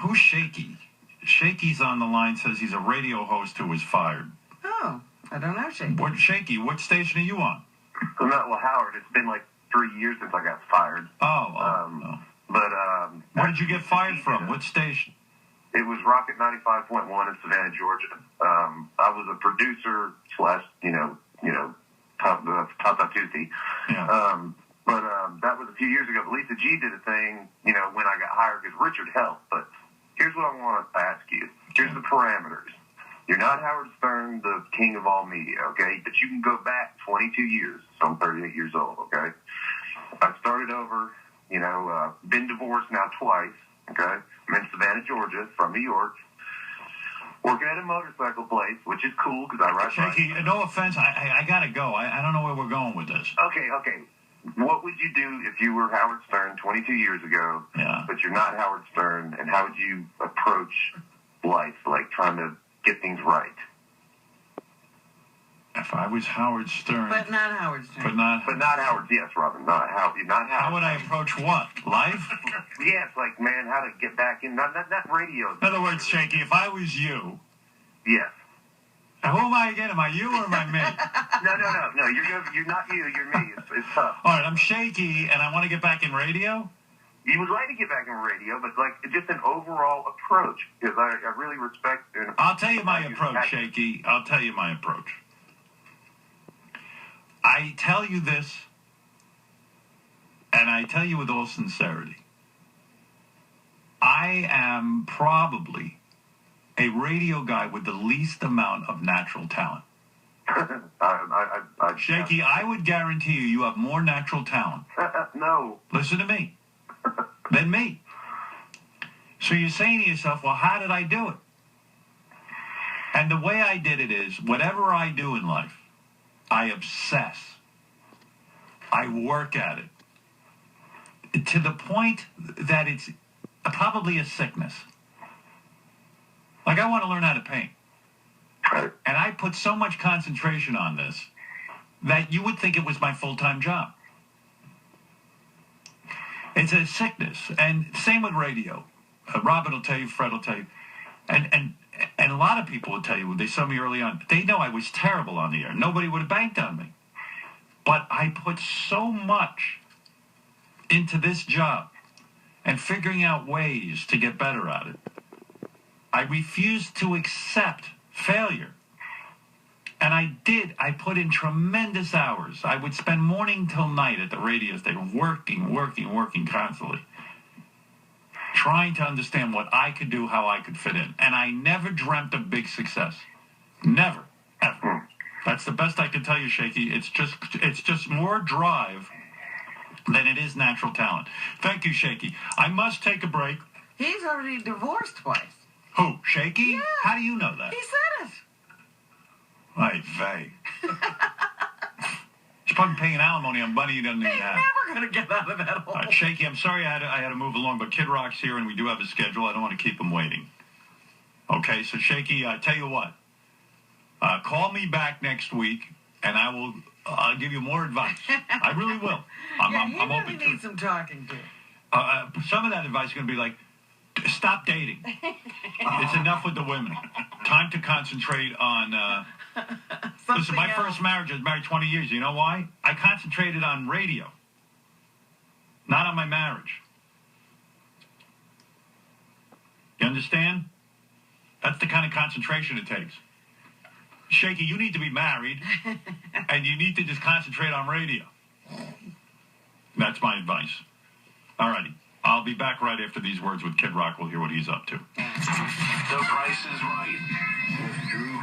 Who's Shakey? Shakey's on the line, says he's a radio host who was fired. Oh, I don't know, Shakey. What, Shakey, what station are you on? Well, Howard, it's been like 3 years since I got fired. Oh. Where did you get fired from? What station? It was Rocket 95.1 in Savannah, Georgia. I was a producer slash, Tata Tutti. Yeah. But that was a few years ago. But Lisa G did a thing, when I got hired because Richard helped. But here's what I want to ask you. Here's the parameters. You're not Howard Stern, the king of all media, okay? But you can go back 22 years. So I'm 38 years old, okay? I started over, been divorced now twice, okay? I'm in Savannah, Georgia, from New York. Working at a motorcycle place, which is cool because I ride Shakey, no offense, I got to go. I don't know where we're going with this. Okay. What would you do if you were Howard Stern 22 years ago, but you're not Howard Stern, and how would you approach life, like trying to get things right? If I was Howard Stern. But not Howard Stern. But not Howard. Yes, Robin. Not Howard. How would I approach what? Life? Yes, like, man, how to get back in. Not radio. In other words, Shakey, if I was you. Yes. Now, who am I again? Am I you or am I me? No. You're not you. You're me. It's tough. All right, I'm Shakey, and I want to get back in radio? You would like to get back in radio, but, just an overall approach, because I really respect... I'll tell you my approach, Shakey. I'll tell you my approach. I tell you this, and I tell you with all sincerity. I am probably a radio guy with the least amount of natural talent. Shakey, I would guarantee you have more natural talent. No. Listen to me. Than me. So you're saying to yourself, well, how did I do it? And the way I did it is, whatever I do in life, I obsess. I work at it. To the point that it's probably a sickness. Like, I want to learn how to paint. And I put so much concentration on this that you would think it was my full-time job. It's a sickness. And same with radio. Robin will tell you, Fred will tell you. And a lot of people will tell you, when they saw me early on, they know I was terrible on the air. Nobody would have banked on me. But I put so much into this job and figuring out ways to get better at it. I refused to accept failure. And I did. I put in tremendous hours. I would spend morning till night at the radio station, working constantly, trying to understand what I could do, how I could fit in. And I never dreamt of big success. Never, ever. That's the best I can tell you, Shakey. It's just more drive than it is natural talent. Thank you, Shakey. I must take a break. He's already divorced twice. Who, Shakey? Yeah. How do you know that? He said it. Ay vey. He's probably paying alimony on money he doesn't even have. He's never going to get out of that hole. Shakey, I'm sorry I had to move along, but Kid Rock's here and we do have a schedule. I don't want to keep him waiting. Okay, so Shakey, tell you what. Call me back next week and I'll give you more advice. I really will. I'm really open to need some talking to. Some of that advice is going to be like, stop dating. It's enough with the women. Time to concentrate on... Listen, my first marriage, I was married 20 years. You know why? I concentrated on radio, not on my marriage. You understand? That's the kind of concentration it takes. Shakey, you need to be married, and you need to just concentrate on radio. That's my advice. All righty. I'll be back right after these words with Kid Rock. We'll hear what he's up to. The Price is Right with Drew